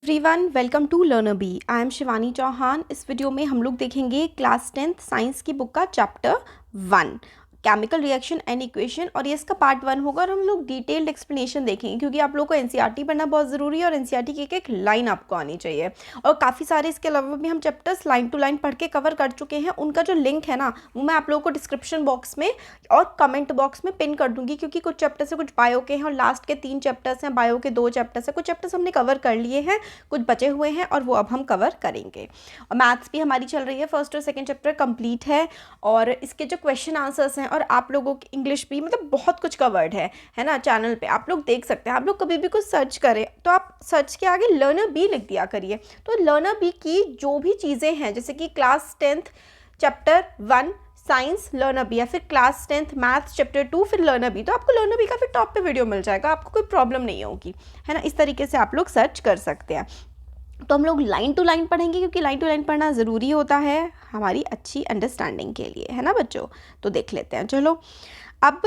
Everyone, welcome to Learner B. I am Shivani Chauhan. इस video में हम लोग देखेंगे क्लास 10th साइंस की बुक का chapter 1 chemical reaction and equation, और ये इसका पार्ट 1 होगा और हम लोग डिटेल्ड एक्सप्लेनेशन देखेंगे क्योंकि आप लोग को एनसीईआरटी पढ़ना बहुत ज़रूरी है और एनसीईआरटी की एक लाइन आपको आनी चाहिए। और काफ़ी सारे इसके अलावा भी हम चैप्टर्स लाइन टू लाइन पढ़ के कवर कर चुके हैं। उनका जो लिंक है ना, वो मैं आप लोगों को डिस्क्रिप्शन बॉक्स में और कमेंट बॉक्स में पिन कर दूंगी, क्योंकि कुछ चैप्टर्स है, कुछ बायो के हैं और लास्ट के 3 चैप्टर्स हैं, बायो के 2 चैप्टर्स हैं। कुछ चैप्टर्स हमने कवर कर लिए हैं, कुछ बचे हुए हैं और वो अब हम कवर करेंगे। और मैथ्स भी हमारी चल रही है, फर्स्ट और सेकेंड चैप्टर कंप्लीट है और इसके जो क्वेश्चन आंसर्स हैं और आप लोगों की इंग्लिश भी, मतलब बहुत कुछ कवर्ड है ना। चैनल पे आप लोग देख सकते हैं। आप लोग कभी भी कुछ सर्च करें तो आप सर्च के आगे लर्नर बी लिख दिया करिए, तो लर्नर बी की जो भी चीज़ें हैं, जैसे कि class 10th chapter 1 science Learner B, या फिर क्लास 10th मैथ्स चैप्टर 2 फिर लर्नर बी, तो आपको लर्नर बी का फिर टॉप पे वीडियो मिल जाएगा, आपको कोई प्रॉब्लम नहीं होगी, है ना। इस तरीके से आप लोग सर्च कर सकते हैं। तो हम लोग लाइन टू लाइन पढ़ेंगे क्योंकि लाइन टू लाइन पढ़ना ज़रूरी होता है हमारी अच्छी अंडरस्टैंडिंग के लिए, है ना बच्चों। तो देख लेते हैं, चलो अब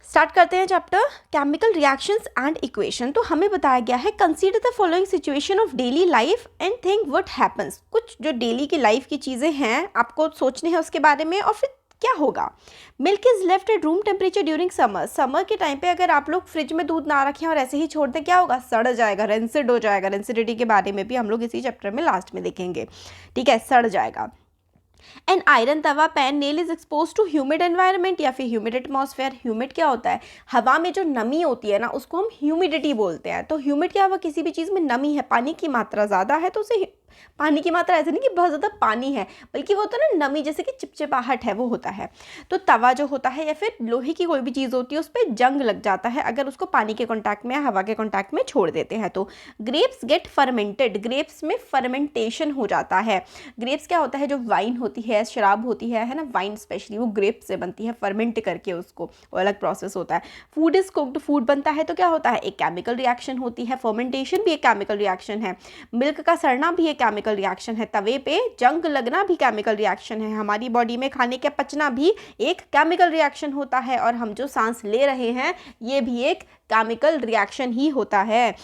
स्टार्ट करते हैं chapter chemical reactions and equation. तो हमें बताया गया है, consider the following situation of daily life and think what happens. कुछ जो डेली की लाइफ की चीज़ें हैं आपको सोचने हैं उसके बारे में, और फिर क्या होगा। Milk is left at room temperature during summer. Summer के टाइम पे अगर आप लोग फ्रिज में दूध ना रखें और ऐसे ही छोड़ दें, क्या होगा, सड़ जाएगा, रेंसिड हो जाएगा। रेंसिडिटी के बारे में भी हम लोग इसी चैप्टर में लास्ट में देखेंगे, ठीक है, सड़ जाएगा। An iron tawa pan nail is exposed to humid environment, या फिर ह्यूमिड एटमॉस्फेयर। ह्यूमिड क्या होता है, हवा में जो नमी होती है ना, उसको हम ह्यूमिडिटी बोलते हैं। तो ह्यूमिड क्या हुआ, किसी भी चीज़ में नमी है, पानी की मात्रा ज़्यादा है तो उसे, पानी की मात्रा ऐसे नहीं कि बहुत ज़्यादा पानी है, बल्कि वो होता है ना नमी, जैसे कि चिपचिपाहट है, वो होता है। तो तवा जो होता है या फिर लोहे की कोई भी चीज़ होती है, उस पर जंग लग जाता है अगर उसको पानी के कांटेक्ट में या हवा के कांटेक्ट में छोड़ देते हैं। तो ग्रेप्स गेट फर्मेंटेड, ग्रेप्स में फर्मेंटेशन हो जाता है। ग्रेप्स क्या होता है, जो वाइन होती है, शराब होती है ना, वाइन स्पेशली वो ग्रेप्स से बनती है, फर्मेंट करके उसको, वो अलग प्रोसेस होता है। फूड इज कुक्ड, फूड बनता है तो क्या होता है, एक केमिकल रिएक्शन होती है। फर्मेंटेशन भी एक केमिकल रिएक्शन है। मिल्क का सड़ना भी एक केमिकल रिएक्शन है। तवे पे जंग लगना भी केमिकल रिएक्शन है। हमारी बॉडी में खाने के पचना भी एक केमिकल रिएक्शन होता है। और हम जो सांस ले रहे हैं ये भी एक केमिकल रिएक्शन ही होता है।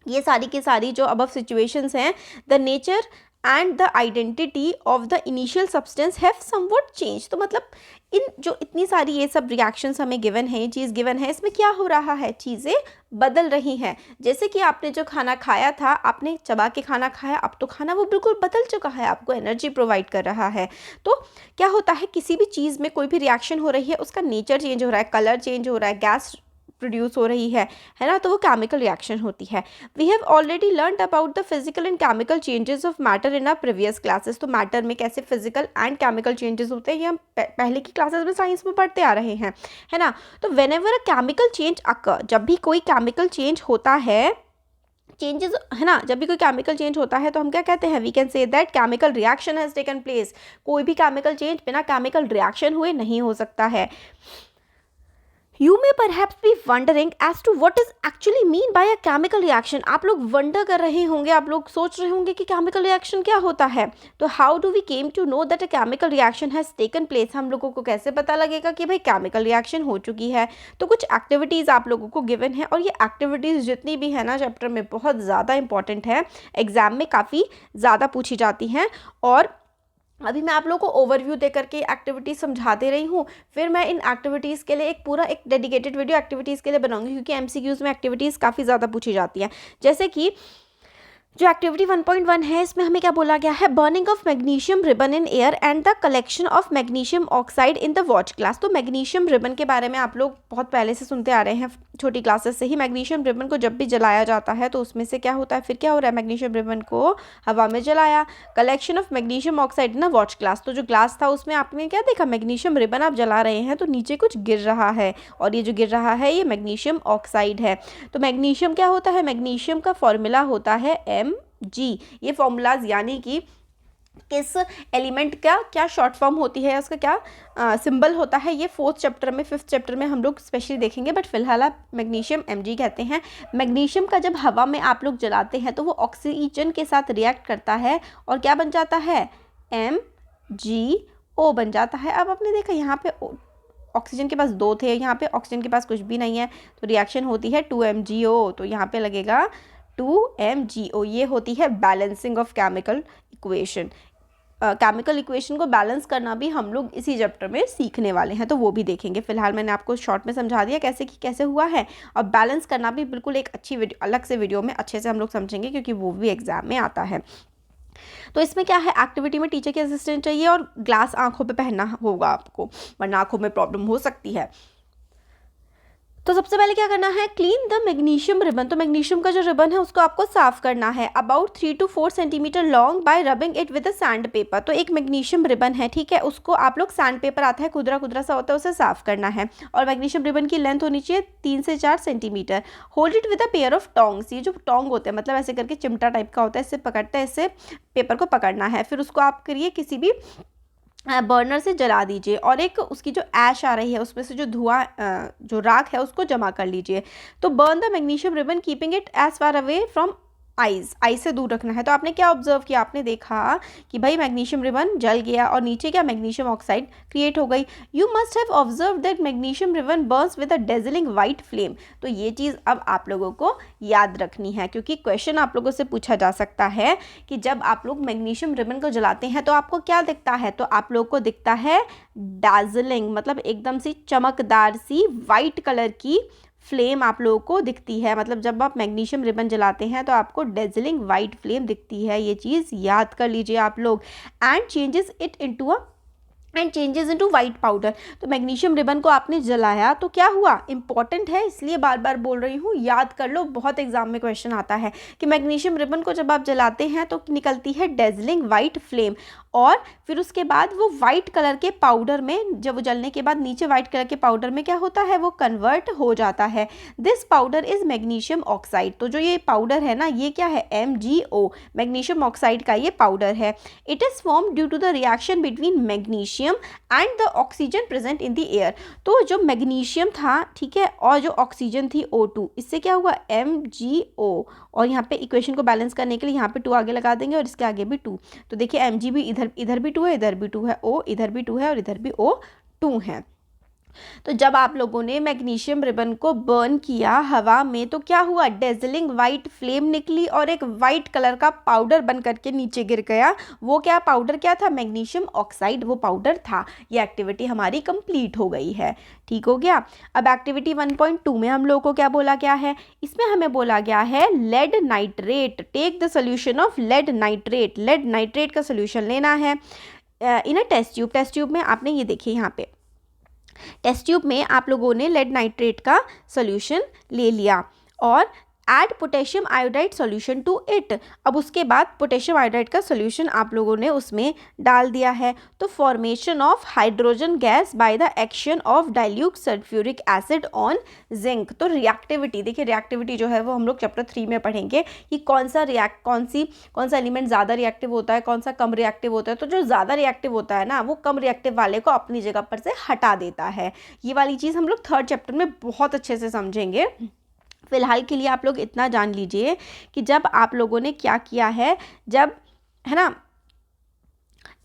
ये सारी की सारी जो अबव सिचुएशंस हैं, the nature and the identity of the initial substance have somewhat change. तो मतलब इन जो इतनी सारी ये सब रिएक्शंस हमें गिवन है, ये चीज़ गिवन है, इसमें क्या हो रहा है, चीज़ें बदल रही हैं। जैसे कि आपने जो खाना खाया था, आपने चबा के खाना खाया, अब तो खाना वो बिल्कुल बदल चुका है, आपको एनर्जी प्रोवाइड कर रहा है। तो क्या होता है, किसी भी चीज़ में कोई भी रिएक्शन हो रही है, उसका नेचर चेंज हो रहा है, कलर चेंज हो रहा है, गैस प्रोड्यूस हो रही है ना, तो वो केमिकल रिएक्शन होती है। We have already learned about the physical and chemical changes of matter in our previous classes. तो मैटर में कैसे फिजिकल एंड केमिकल चेंजेस होते हैं, ये हम पहले की क्लासेस में साइंस में पढ़ते आ रहे हैं, है ना। तो व्हेनेवर अ केमिकल चेंज अकर, जब भी कोई केमिकल चेंज होता है, चेंजेस, है ना, जब भी कोई केमिकल चेंज होता है तो हम क्या कहते हैं, we can say that chemical reaction has taken place. कोई भी केमिकल चेंज बिना केमिकल रिएक्शन हुए नहीं हो सकता है। You may perhaps be wondering as to what is actually mean by a chemical reaction। आप लोग वंडर कर रहे होंगे, आप लोग सोच रहे होंगे कि केमिकल रिएक्शन क्या होता है। तो how do we came to know that a chemical reaction has taken place. हम लोगों को कैसे पता लगेगा कि भाई केमिकल रिएक्शन हो चुकी है। तो कुछ एक्टिविटीज़ आप लोगों को गिवन है, और ये एक्टिविटीज़ जितनी भी है ना चैप्टर में, बहुत ज़्यादा इंपॉर्टेंट है, एग्जाम में काफ़ी ज़्यादा पूछी जाती हैं। और अभी मैं आप लोगों को ओवरव्यू दे करके एक्टिविटीज़ समझा दे रही हूँ, फिर मैं इन एक्टिविटीज़ के लिए एक डेडिकेटेड वीडियो एक्टिविटीज़ के लिए बनाऊंगी, क्योंकि एमसीक्यूज़ में एक्टिविटीज़ काफ़ी ज़्यादा पूछी जाती हैं। जैसे कि जो एक्टिविटी 1.1 है, इसमें हमें क्या बोला गया है, burning of magnesium ribbon in air and the collection of magnesium oxide in the watch glass. तो मैग्नीशियम रिबन के बारे में आप लोग बहुत पहले से सुनते आ रहे हैं, छोटी क्लासेस से ही। मैग्नीशियम रिबन को जब भी जलाया जाता है तो उसमें से क्या होता है, फिर क्या हो रहा है, मैग्नीशियम रिबन को हवा में जलाया, collection of magnesium oxide in the watch glass. तो जो ग्लास था उसमें आपने क्या देखा, मैग्नीशियम रिबन आप जला रहे हैं तो नीचे कुछ गिर रहा है, और ये जो गिर रहा है ये मैग्नीशियम ऑक्साइड है। तो मैग्नीशियम क्या होता है, मैग्नीशियम का फॉर्मूला होता है Mg। ये फॉर्मूलाज यानी कि किस एलिमेंट का क्या शॉर्ट फॉर्म होती है, उसका क्या सिंबल होता है, ये 4th चैप्टर में 5th चैप्टर में हम लोग स्पेशली देखेंगे, बट फिलहाल आप मैग्नीशियम Mg कहते हैं। मैग्नीशियम का जब हवा में आप लोग जलाते हैं तो वो ऑक्सीजन के साथ रिएक्ट करता है और क्या बन जाता है, MgO बन जाता है। अब आपने देखा यहाँ पे ऑक्सीजन के पास 2 थे, यहाँ पे ऑक्सीजन के पास कुछ भी नहीं है, तो रिएक्शन होती है 2MgO। तो यहाँ पे लगेगा 2mgO, ये होती है balancing of chemical equation. Chemical equation को बैलेंस करना भी हम लोग इसी चैप्टर में सीखने वाले हैं, तो वो भी देखेंगे। फिलहाल मैंने आपको शॉर्ट में समझा दिया कैसे हुआ है, और बैलेंस करना भी बिल्कुल एक अच्छी वीडियो, अलग से वीडियो में अच्छे से हम लोग समझेंगे, क्योंकि वो भी एग्जाम में आता है। तो इसमें क्या है, एक्टिविटी में टीचर की असिस्टेंट चाहिए और ग्लास आंखों पे पहनना होगा आपको, वरना आंखों में प्रॉब्लम हो सकती है। तो सबसे पहले क्या करना है, क्लीन द मैग्नीशियम रिबन। तो मैग्नीशियम का जो रिबन है उसको आपको साफ करना है, about 3 to 4 centimetre long, bye rubbing it with sand paper. तो एक मैग्नीशियम रिबन है, ठीक है, उसको आप लोग सैंड पेपर आता है, खुदरा खुदरा सा होता है, उसे साफ करना है। और मैग्नीशियम रिबन की लेंथ होनी चाहिए 3 से 4 centimetre. Hold it with a pair of tongs. ये जो टोंग होते हैं, मतलब ऐसे करके चिमटा टाइप का होता है, इससे पकड़ते हैं, इससे पेपर को पकड़ना है। फिर उसको आप करिए किसी भी बर्नर से जला दीजिए, और एक उसकी जो ऐश आ रही है उसमें से जो धुआं, जो राख है, उसको जमा कर लीजिए। तो burn the magnesium ribbon keeping it as far away from eye से दूर रखना है। तो आपने क्या ऑब्जर्व किया, आपने देखा कि भाई मैग्नीशियम रिबन जल गया और नीचे क्या, मैग्नीशियम ऑक्साइड क्रिएट हो गई। You must have observe that magnesium ribbon Burns with a dazzling white flame. तो ये चीज़ अब आप लोगों को याद रखनी है, क्योंकि क्वेश्चन आप लोगों से पूछा जा सकता है कि जब आप लोग मैग्नीशियम रिबन को जलाते हैं तो आपको क्या दिखता है, तो आप लोग को दिखता है डार्जिलिंग, मतलब एकदम सी चमकदार सी वाइट कलर की फ्लेम आप लोगों को दिखती है। मतलब जब आप मैग्नीशियम रिबन जलाते हैं तो आपको डेजलिंग वाइट फ्लेम दिखती है, ये चीज़ याद कर लीजिए आप लोग। And changes into white powder. तो मैग्नीशियम रिबन को आपने जलाया तो क्या हुआ, इंपॉर्टेंट है इसलिए बार बार बोल रही हूँ, याद कर लो, बहुत एग्जाम में क्वेश्चन आता है कि मैग्नीशियम रिबन को जब आप जलाते हैं तो निकलती है डेजलिंग वाइट फ्लेम, और फिर उसके बाद वो वाइट कलर के पाउडर में, जब वो जलने के बाद नीचे वाइट कलर के पाउडर में क्या होता है, वो कन्वर्ट हो जाता है। This powder is magnesium oxide. तो जो ये पाउडर है ना, ये क्या है, MgO, मैग्नीशियम ऑक्साइड का ये पाउडर है। It is form due to the reaction between magnesium and the oxygen present in the air. तो जो मैग्नीशियम था, ठीक है, और जो ऑक्सीजन थी O2, इससे क्या हुआ, MgO। और यहाँ पे इक्वेशन को बैलेंस करने के लिए यहाँ पे 2 आगे लगा देंगे और इसके आगे भी 2। तो देखिए Mg भी इधर भी 2 है, इधर भी 2 है, O इधर भी 2 है और इधर भी O2 है। तो जब आप लोगों ने मैग्नीशियम रिबन को बर्न किया हवा में तो क्या हुआ, डेजलिंग वाइट फ्लेम निकली और एक वाइट कलर का पाउडर बन करके नीचे गिर गया। वो क्या पाउडर क्या था, मैग्नीशियम ऑक्साइड वो पाउडर था। ये एक्टिविटी हमारी कंप्लीट हो गई है, ठीक हो गया। अब एक्टिविटी 1.2 में हम लोगों को क्या बोला गया है, इसमें हमें बोला गया है lead nitrate. Take the solution of lead nitrate. Lead nitrate का सोल्यूशन लेना है in a test tube. Test tube में आपने ये देखिए, यहाँ पे टेस्ट ट्यूब में आप लोगों ने लेड नाइट्रेट का सॉल्यूशन ले लिया और add potassium iodide solution to it. अब उसके बाद पोटेशियम आयोडाइड का सॉल्यूशन आप लोगों ने उसमें डाल दिया है। तो formation of hydrogen gas by the action of dilute sulphuric acid on zinc. तो रिएक्टिविटी देखिए, रिएक्टिविटी जो है वो हम लोग चैप्टर 3 में पढ़ेंगे कि कौन सा एलिमेंट ज़्यादा रिएक्टिव होता है, कौन सा कम रिएक्टिव होता है। तो जो ज़्यादा रिएक्टिव होता है ना, वो कम रिएक्टिव वाले को अपनी जगह पर से हटा देता है। ये वाली चीज़ हम लोग 3rd चैप्टर में बहुत अच्छे से समझेंगे। फिलहाल के लिए आप लोग इतना जान लीजिए कि जब आप लोगों ने क्या किया है, जब है ना,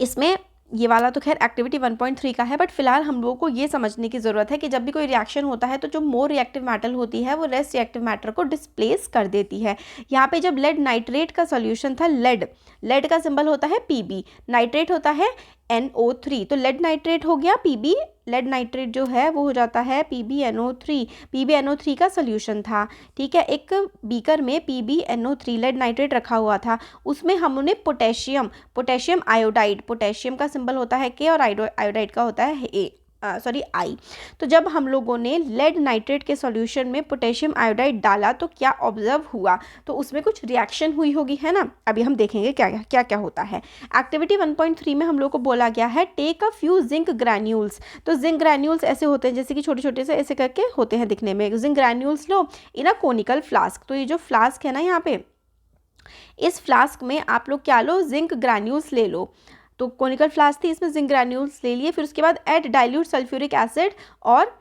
इसमें ये वाला तो खैर एक्टिविटी 1.3 का है, बट फिलहाल हम लोगों को ये समझने की ज़रूरत है कि जब भी कोई रिएक्शन होता है तो जो मोर रिएक्टिव मैटर होती है वो लेस रिएक्टिव मैटर को डिस्प्लेस कर देती है। यहाँ पे जब लेड नाइट्रेट का सॉल्यूशन था, लेड का सिंबल होता है Pb, नाइट्रेट होता है NO3, तो लेड नाइट्रेट हो गया Pb, लेड नाइट्रेट जो है वो हो जाता है PbNO3। PbNO3 का सोल्यूशन था, ठीक है। एक बीकर में PbNO3 लेड नाइट्रेट रखा हुआ था, उसमें हमने पोटेशियम आयोडाइड, पोटेशियम का सिंबल होता है K और आयोडाइड का होता है I। तो जब हम लोगों ने लेड नाइट्रेट के सॉल्यूशन में पोटेशियम आयोडाइड डाला तो क्या ऑब्जर्व हुआ, तो उसमें कुछ रिएक्शन हुई होगी, है ना। अभी हम देखेंगे क्या क्या होता है। एक्टिविटी 1.3 में हम लोग को बोला गया है take a few zinc granules. तो जिंक ग्रैन्यूल्स ऐसे होते हैं जैसे कि छोटे छोटे से ऐसे करके होते हैं दिखने में। Zinc granules low in a conical flask. तो ये जो फ्लास्क है ना, यहाँ पे इस फ्लास्क में आप लोग क्या लो, जिंक ग्रैन्यूल्स ले लो। तो कोनिकल फ्लास्क थी, इसमें जिंक ग्रैन्यूल्स ले लिए। फिर उसके बाद ऐड डाइल्यूट सल्फ्यूरिक एसिड और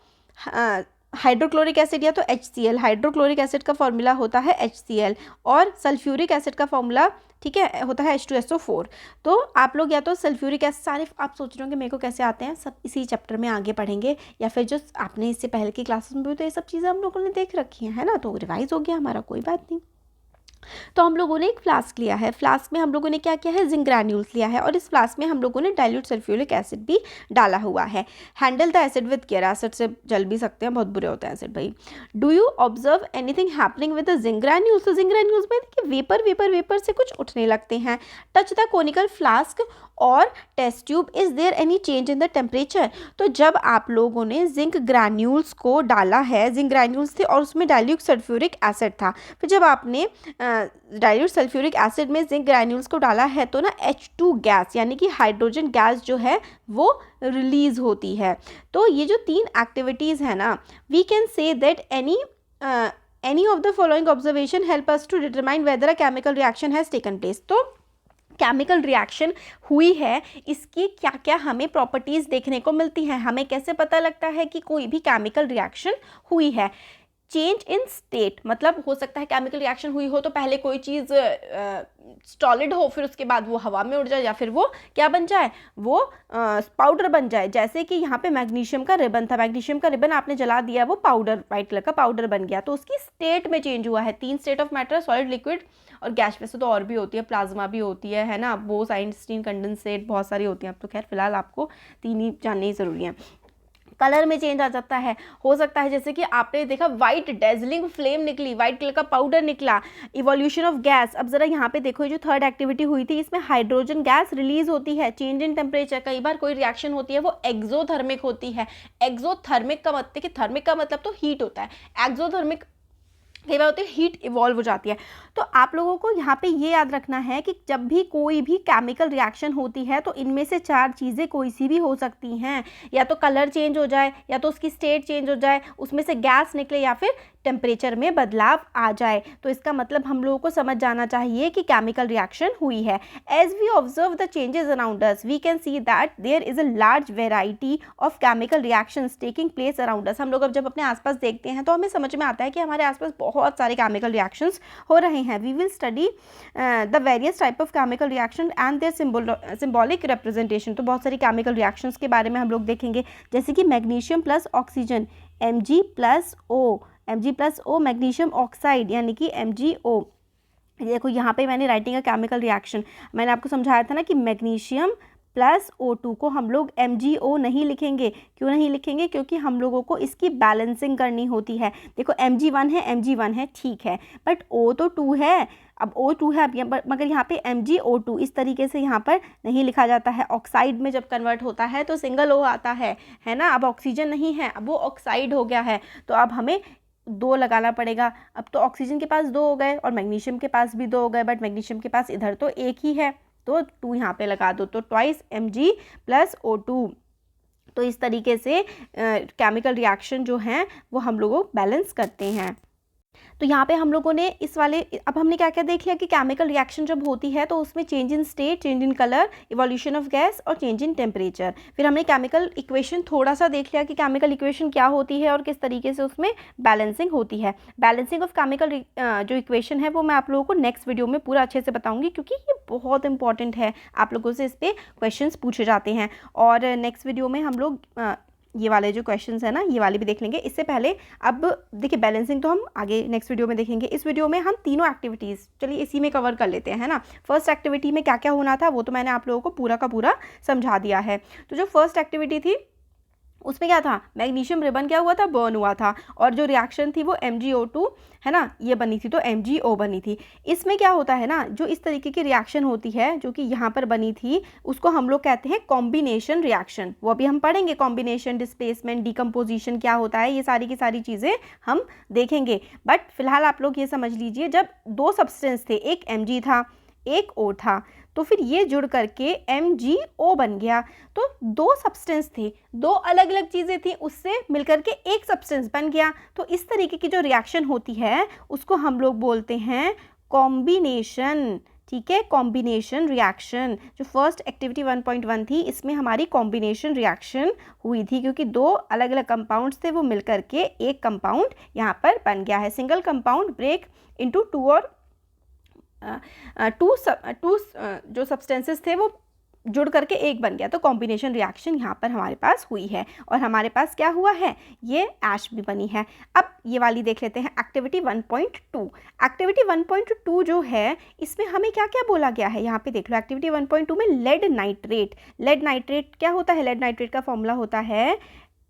हाइड्रोक्लोरिक एसिड या तो HCl। हाइड्रोक्लोरिक एसिड का फॉर्मूला होता है HCl और सल्फ्यूरिक एसिड का फॉर्मूला, ठीक है, होता है H2SO4। तो आप लोग या तो सल्फ्यूरिक एसिड, सारे आप सोच रहे होंगे मेरे को कैसे आते हैं, सब इसी चैप्टर में आगे पढ़ेंगे, या फिर जो आपने इससे पहले की क्लासेस में भी तो ये सब चीज़ें हम लोगों ने देख रखी हैं, है ना। तो रिवाइज हो गया हमारा, कोई बात नहीं। तो हम लोगों ने एक फ्लास्क लिया है, फ्लास्क में हम लोगों ने क्या किया है, जिंक ग्रैन्यूल्स लिया है और इस फ्लास्क में हम लोगों ने डाइल्यूट सल्फ्यूरिक एसिड भी डाला हुआ है। Handle the acid with care, acid से जल भी सकते हैं, बहुत बुरे होते हैं एसिड भाई। Do you observe anything happening with the zinc granules, तो जिंक ग्रैन्यूल्स में देखिए वेपर वेपर वेपर से कुछ उठने लगते हैं। टच द कोनिकल फ्लास्क और test tube, is there any change in the temperature, तो जब आप लोगों ने जिंक ग्रैन्यूल्स को डाला है, जिंक ग्रैन्यूल्स थे और उसमें डाइल्यूट सल्फ्यूरिक एसिड था, फिर जब आपने डाइल्यूट सल्फ्यूरिक एसिड में जिंक ग्रैन्यूल्स को डाला है तो ना H2 गैस यानी कि हाइड्रोजन गैस जो है वो रिलीज होती है। तो ये जो 3 एक्टिविटीज़ है ना, we can say that any of the following observation help us to determine whether a chemical reaction has taken place. तो केमिकल रिएक्शन हुई है, इसकी क्या क्या हमें प्रॉपर्टीज़ देखने को मिलती हैं, हमें कैसे पता लगता है कि कोई भी केमिकल रिएक्शन हुई है। चेंज इन स्टेट, मतलब हो सकता है केमिकल रिएक्शन हुई हो तो पहले कोई चीज़ सॉलिड हो, फिर उसके बाद वो हवा में उड़ जाए या फिर वो क्या बन जाए, वो पाउडर बन जाए। जैसे कि यहाँ पे मैग्नीशियम का रिबन था, मैग्नीशियम का रिबन आपने जला दिया, वो पाउडर, वाइट कलर का पाउडर बन गया, तो उसकी स्टेट में चेंज हुआ है। 3 state of matter, solid, liquid और गैस। वैसे तो और भी होती है, प्लाज्मा भी होती है ना, बोस आइंस्टीन कंडेंसेट, बहुत सारी होती हैं। अब तो खैर फिलहाल आपको 3 ही जानने ही ज़रूरी है। कलर में चेंज आ जाता है, हो सकता है जैसे कि आपने देखा वाइट डेजलिंग फ्लेम निकली, वाइट कलर का पाउडर निकला। इवोल्यूशन ऑफ गैस, अब जरा यहाँ पे देखो, जो थर्ड एक्टिविटी हुई थी इसमें हाइड्रोजन गैस रिलीज होती है। चेंज इन टेम्परेचर, कई बार कोई रिएक्शन होती है वो एक्सोथर्मिक होती है। एक्सोथर्मिक का मतलब, कि थर्मिक का मतलब तो हीट होता है, एक्सोथर्मिक कई बार होती है हीट इवॉल्व हो जाती है। तो आप लोगों को यहाँ पे ये याद रखना है कि जब भी कोई भी केमिकल रिएक्शन होती है तो इनमें से 4 चीज़ें कोई सी भी हो सकती हैं, या तो कलर चेंज हो जाए, या तो उसकी स्टेट चेंज हो जाए, उसमें से गैस निकले, या फिर टेम्परेचर में बदलाव आ जाए। तो इसका मतलब हम लोगों को समझ जाना चाहिए कि केमिकल रिएक्शन हुई है। As we observe the changes around us we can see that there is a large variety of chemical reactions taking place around us. हम लोग अब जब अपने आसपास देखते हैं तो हमें समझ में आता है कि हमारे आसपास बहुत सारे केमिकल रिएक्शंस हो रहे हैं। We will study the various type of chemical reaction and their symbolic representation. तो बहुत सारी केमिकल रिएक्शंस के बारे में हम लोग देखेंगे, जैसे कि magnesium plus oxygen, Mg+O magnesium oxide यानी कि MgO। देखो यहाँ पे मैंने राइटिंग का केमिकल रिएक्शन, मैंने आपको समझाया था ना कि मैग्नीशियम प्लस O2 को हम लोग MgO नहीं लिखेंगे। क्यों नहीं लिखेंगे? क्योंकि हम लोगों को इसकी बैलेंसिंग करनी होती है। देखो Mg1 है ठीक है, बट O तो 2 है, अब O2 है, अब मगर यहाँ पे MgO2 इस तरीके से यहाँ पर नहीं लिखा जाता है। ऑक्साइड में जब कन्वर्ट होता है तो सिंगल O आता है ना। अब ऑक्सीजन नहीं है, अब वो ऑक्साइड हो गया है, तो अब हमें 2 लगाना पड़ेगा। अब तो ऑक्सीजन के पास 2 हो गए और मैग्नीशियम के पास भी 2 हो गए, बट मैग्नीशियम के पास इधर तो 1 ही है, तो 2 यहाँ पे लगा दो, तो ट्वाइस Mg+O2। तो इस तरीके से केमिकल रिएक्शन जो हैं वो हम लोगों बैलेंस करते हैं। तो यहाँ पे हम लोगों ने इस वाले, अब हमने क्या क्या देख लिया कि केमिकल रिएक्शन जब होती है तो उसमें change in state, change in colour, evolution of gas और चेंज इन टेम्परेचर। फिर हमने केमिकल इक्वेशन थोड़ा सा देख लिया कि केमिकल इक्वेशन क्या होती है और किस तरीके से उसमें बैलेंसिंग होती है। बैलेंसिंग ऑफ केमिकल जो इक्वेशन है वो मैं आप लोगों को नेक्स्ट वीडियो में पूरा अच्छे से बताऊँगी, क्योंकि ये बहुत इंपॉर्टेंट है, आप लोगों से इस पर क्वेश्चन पूछे जाते हैं। और नेक्स्ट वीडियो में हम लोग ये वाले जो क्वेश्चंस है ना, ये वाले भी देख लेंगे। इससे पहले अब देखिए बैलेंसिंग तो हम आगे नेक्स्ट वीडियो में देखेंगे। इस वीडियो में हम तीनों एक्टिविटीज़ चलिए इसी में कवर कर लेते हैं, है ना। फर्स्ट एक्टिविटी में क्या क्या होना था वो तो मैंने आप लोगों को पूरा का पूरा समझा दिया है। तो जो फर्स्ट एक्टिविटी थी उसमें क्या था, मैग्नीशियम रिबन क्या हुआ था, बर्न हुआ था, और जो रिएक्शन थी वो MgO2 है ना, ये बनी थी, तो MgO बनी थी। इसमें क्या होता है ना, जो इस तरीके की रिएक्शन होती है जो कि यहाँ पर बनी थी, उसको हम लोग कहते हैं कॉम्बिनेशन रिएक्शन। वो अभी हम पढ़ेंगे, कॉम्बिनेशन, डिस्प्लेसमेंट, डिकम्पोजिशन क्या होता है, ये सारी की सारी चीज़ें हम देखेंगे। बट फिलहाल आप लोग ये समझ लीजिए, जब 2 सब्सटेंस थे, एक Mg था एक O था, तो फिर ये जुड़ करके MgO बन गया। तो 2 सब्सटेंस थे, 2 अलग अलग चीज़ें थी, उससे मिलकर के एक सब्सटेंस बन गया। तो इस तरीके की जो रिएक्शन होती है उसको हम लोग बोलते हैं कॉम्बिनेशन, ठीक है, कॉम्बिनेशन रिएक्शन। जो फर्स्ट एक्टिविटी 1.1 थी इसमें हमारी कॉम्बिनेशन रिएक्शन हुई थी, क्योंकि 2 अलग अलग कंपाउंड्स थे, वो मिलकर के एक कंपाउंड यहाँ पर बन गया है। सिंगल कंपाउंड ब्रेक इनटू 2 और टू जो सब्सटेंसेस थे वो जुड़ करके एक बन गया, तो कॉम्बिनेशन रिएक्शन यहाँ पर हमारे पास हुई है और हमारे पास क्या हुआ है, ये ऐश भी बनी है। अब ये वाली देख लेते हैं, एक्टिविटी 1.2। एक्टिविटी 1.2 जो है इसमें हमें क्या क्या बोला गया है, यहाँ पे देख लो। एक्टिविटी 1.2 में लेड नाइट्रेट, लेड नाइट्रेट क्या होता है, लेड नाइट्रेट का फॉर्मूला होता है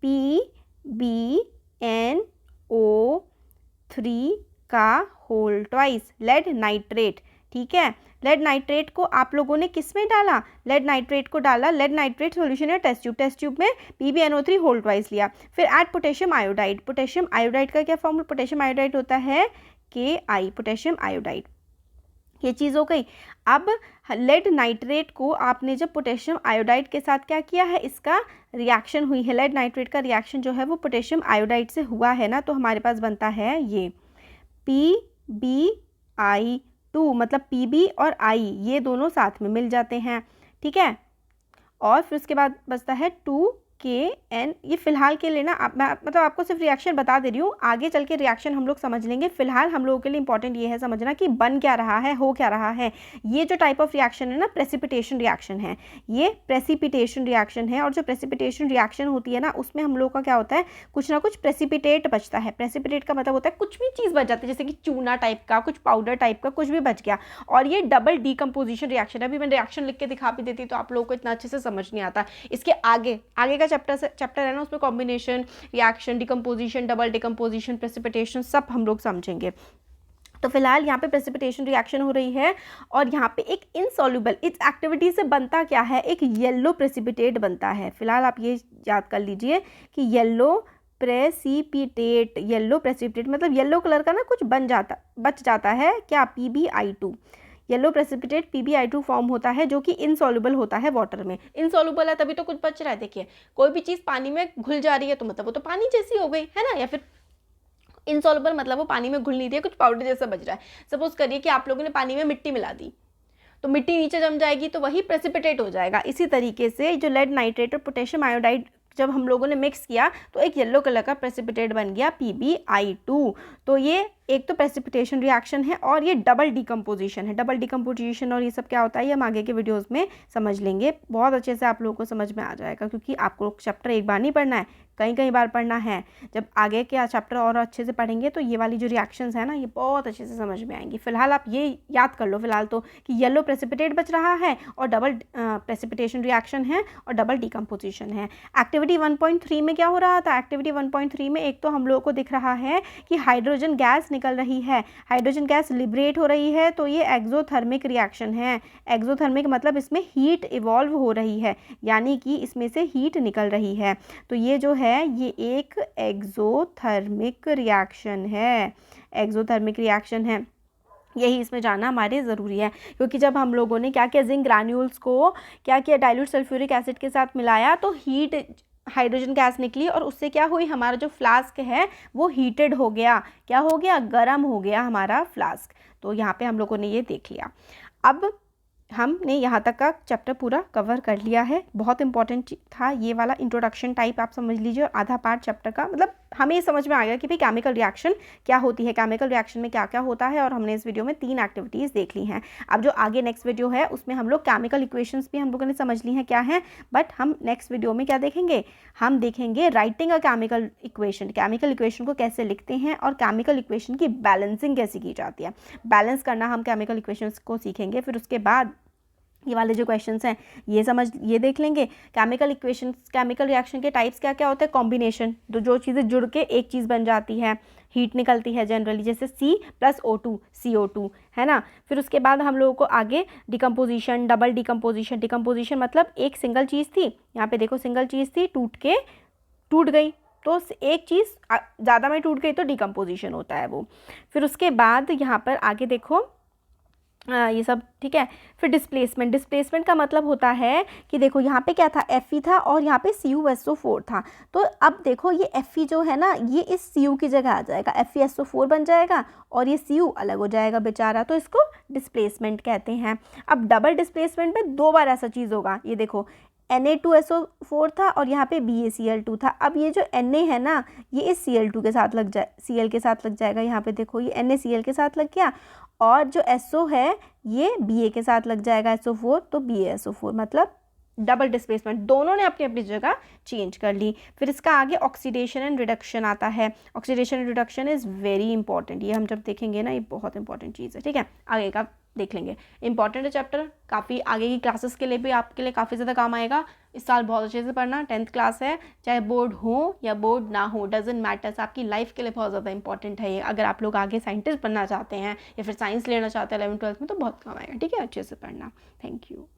PbNO3 का होल ट्वाइस, लेड नाइट्रेट। ठीक है, लेड नाइट्रेट को आप लोगों ने किस में डाला, लेड नाइट्रेट को डाला, लेड नाइट्रेट सॉल्यूशन है टेस्ट ट्यूब में PbNO3 होल ट्वाइस लिया। फिर add potassium iodide, potassium iodide का क्या फॉर्मूला, पोटेशियम आयोडाइड होता है Ki, पोटेशियम आयोडाइड। ये चीज़ हो गई। अब लेड नाइट्रेट को आपने जब पोटेशियम आयोडाइड के साथ क्या किया है, इसका रिएक्शन हुई है, लेड नाइट्रेट का रिएक्शन जो है वो पोटेशियम आयोडाइड से हुआ है ना, तो हमारे पास बनता है ये PbI2, मतलब Pb और I ये दोनों साथ में मिल जाते हैं। ठीक है, और फिर उसके बाद बचता है 2KN। ये फिलहाल के लिए ना मैं मतलब आपको सिर्फ रिएक्शन बता दे रही हूँ, आगे चल के रिएक्शन हम लोग समझ लेंगे। फिलहाल हम लोगों के लिए इंपॉर्टेंट ये है समझना कि बन क्या रहा है, हो क्या रहा है। ये जो टाइप ऑफ रिएक्शन है ना, प्रेसिपिटेशन रिएक्शन है, ये प्रेसिपिटेशन रिएक्शन है। और जो प्रेसिपिटेशन रिएक्शन होती है ना, उसमें हम लोग का क्या होता है, कुछ ना कुछ प्रेसिपिटेट बचता है। प्रेसिपिटेट का मतलब होता है कुछ भी चीज़ बच जाती है, जैसे कि चूना टाइप का, कुछ पाउडर टाइप का, कुछ भी बच गया। और ये डबल डिकम्पोजिशन रिएक्शन है। अभी मैं रिएक्शन लिख के दिखा भी देती तो आप लोगों को इतना अच्छे से समझ नहीं आता। इसके आगे का चैप्टर है ना, उसमें combination reaction, decomposition, double decomposition, precipitation सब हम लोग समझेंगे। तो फिलहाल यहाँ पे प्रेसिपिटेशन रिएक्शन हो रही है और यहाँ पे एक इनसॉल्युबल, इस एक्टिविटी से बनता क्या है, एक येलो प्रेसिपिटेट बनता है। फिलहाल आप ये याद कर लीजिए कि येलो प्रेसिपिटेट, येलो प्रेसिपिटेट मतलब येलो कलर का ना कुछ बच जाता है क्या, PbI2। Yellow precipitate PbI2 form होता है, जो कि इनसॉल्युबल होता है वाटर में। इनसॉल्युबल है तभी तो कुछ बच रहा है। देखिए कोई भी चीज़ पानी में घुल जा रही है तो मतलब वो तो पानी जैसी हो गई है ना, या फिर इनसॉल्युबल मतलब वो पानी में घुल नहीं रही है, कुछ पाउडर जैसा बच रहा है। सपोज करिए कि आप लोगों ने पानी में मिट्टी मिला दी, तो मिट्टी नीचे जम जाएगी तो वही प्रेसिपिटेट हो जाएगा। इसी तरीके से जो लेड नाइट्रेट और पोटेशियम आयोडाइड जब हम लोगों ने मिक्स किया तो एक येलो कलर का प्रेसिपिटेट बन गया PbI2। तो ये एक तो प्रेसिपिटेशन रिएक्शन है और ये डबल डिकम्पोजिशन है। डबल डिकम्पोजिशन और ये सब क्या होता है, ये हम आगे के वीडियोस में समझ लेंगे। बहुत अच्छे से आप लोगों को समझ में आ जाएगा, क्योंकि आपको चैप्टर एक बार नहीं पढ़ना है, कई बार पढ़ना है। जब आगे के चैप्टर और अच्छे से पढ़ेंगे तो ये वाली जो रिएक्शंस है ना, ये बहुत अच्छे से समझ में आएंगी। फिलहाल आप ये याद कर लो फिलहाल तो कि येलो प्रेसिपिटेट बच रहा है और डबल प्रेसिपिटेशन रिएक्शन है और डबल डिकम्पोजिशन है। एक्टिविटी 1.3 में क्या हो रहा था, एक्टिविटी 1.3 में एक तो हम लोगों को दिख रहा है कि हाइड्रोजन गैस निकल रही है, हाइड्रोजन गैस लिबरेट हो रही है, तो ये एक्सोथर्मिक रिएक्शन है। एक्सोथर्मिक मतलब इसमें हीट इवॉल्व हो रही है, यानी कि इसमें से हीट निकल रही है। तो ये जो है ये एक एक्सोथर्मिक रिएक्शन है, एक्सोथर्मिक रिएक्शन है। यही इसमें जानना हमारे ज़रूरी है, क्योंकि जब हम लोगों ने क्या किया, जिंक ग्रैन्यूल्स को क्या किया, डाइल्यूट सल्फ्यूरिक एसिड के साथ मिलाया तो हीट हाइड्रोजन गैस निकली और उससे क्या हुई, हमारा जो फ्लास्क है वो हीटेड हो गया। क्या हो गया, गर्म हो गया हमारा फ्लास्क। तो यहाँ पे हम लोगों ने ये देख लिया। अब हमने यहाँ तक का चैप्टर पूरा कवर कर लिया है। बहुत इंपॉर्टेंट था ये वाला इंट्रोडक्शन टाइप, आप समझ लीजिए। और आधा पार्ट चैप्टर का मतलब हमें ये समझ में आ गया कि भाई केमिकल रिएक्शन क्या होती है, केमिकल रिएक्शन में क्या क्या होता है। और हमने इस वीडियो में 3 एक्टिविटीज़ देख ली हैं। अब जो आगे नेक्स्ट वीडियो है उसमें हम लोग केमिकल इक्वेशंस भी हम लोगों ने समझ ली हैं क्या है। बट हम नेक्स्ट वीडियो में क्या देखेंगे, हम देखेंगे writing a chemical equation, chemical equation को कैसे लिखते हैं और केमिकल इक्वेशन की बैलेंसिंग कैसे की जाती है। बैलेंस करना हम केमिकल इक्वेशंस को सीखेंगे। फिर उसके बाद ये वाले जो क्वेश्चंस हैं ये देख लेंगे। केमिकल इक्वेशंस, केमिकल रिएक्शन के टाइप्स क्या क्या होते हैं, कॉम्बिनेशन, तो जो चीज़ें जुड़ के एक चीज़ बन जाती है, हीट निकलती है जनरली, जैसे C+O2 CO2 है ना। फिर उसके बाद हम लोगों को आगे डिकम्पोजिशन, डबल डिकम्पोजिशन, डिकम्पोजिशन मतलब एक सिंगल चीज़ थी, यहाँ पे देखो सिंगल चीज़ थी, टूट गई, तो एक चीज़ ज़्यादा में टूट गई तो डिकम्पोजिशन होता है वो। फिर उसके बाद यहाँ पर आगे देखो ये सब ठीक है। फिर डिस्प्लेसमेंट, डिस्प्लेसमेंट का मतलब होता है कि देखो यहाँ पे क्या था, Fe था और यहाँ पे CuSO4 था। तो अब देखो ये Fe जो है ना, ये इस Cu की जगह आ जाएगा, FeSO4 बन जाएगा और ये Cu अलग हो जाएगा बेचारा, तो इसको डिस्प्लेसमेंट कहते हैं। अब डबल डिस्प्लेसमेंट में 2 बार ऐसा चीज़ होगा, ये देखो Na2SO4 था और यहाँ पे BaCl2 था। अब ये जो Na है ना, ये इस Cl2 के साथ लग जाए, Cl के साथ लग जाएगा। यहाँ पे देखो ये NaCl के साथ लग गया और जो SO है ये Ba के साथ लग जाएगा, SO4, तो BaSO4 मतलब डबल डिस्प्लेसमेंट, दोनों ने अपनी अपनी जगह चेंज कर ली। फिर इसका आगे ऑक्सीडेशन एंड रिडक्शन आता है। Oxidation and reduction is very important, ये हम जब देखेंगे ना ये बहुत इंपॉर्टेंट चीज़ है, ठीक है, आगे का देख लेंगे। इंपॉर्टेंट है चैप्टर, काफ़ी आगे की क्लासेस के लिए भी आपके लिए काफ़ी ज़्यादा काम आएगा। इस साल बहुत अच्छे से पढ़ना, 10th क्लास है, चाहे बोर्ड हो या बोर्ड ना हो, डजेंट मैटर्स, आपकी लाइफ के लिए बहुत ज़्यादा इंपॉर्टेंट है ये। अगर आप लोग आगे साइंटिस्ट बनना चाहते हैं या फिर साइंस लेना चाहते हैं 11th 12th में तो बहुत काम आएगा, ठीक है, अच्छे से पढ़ना। Thank you.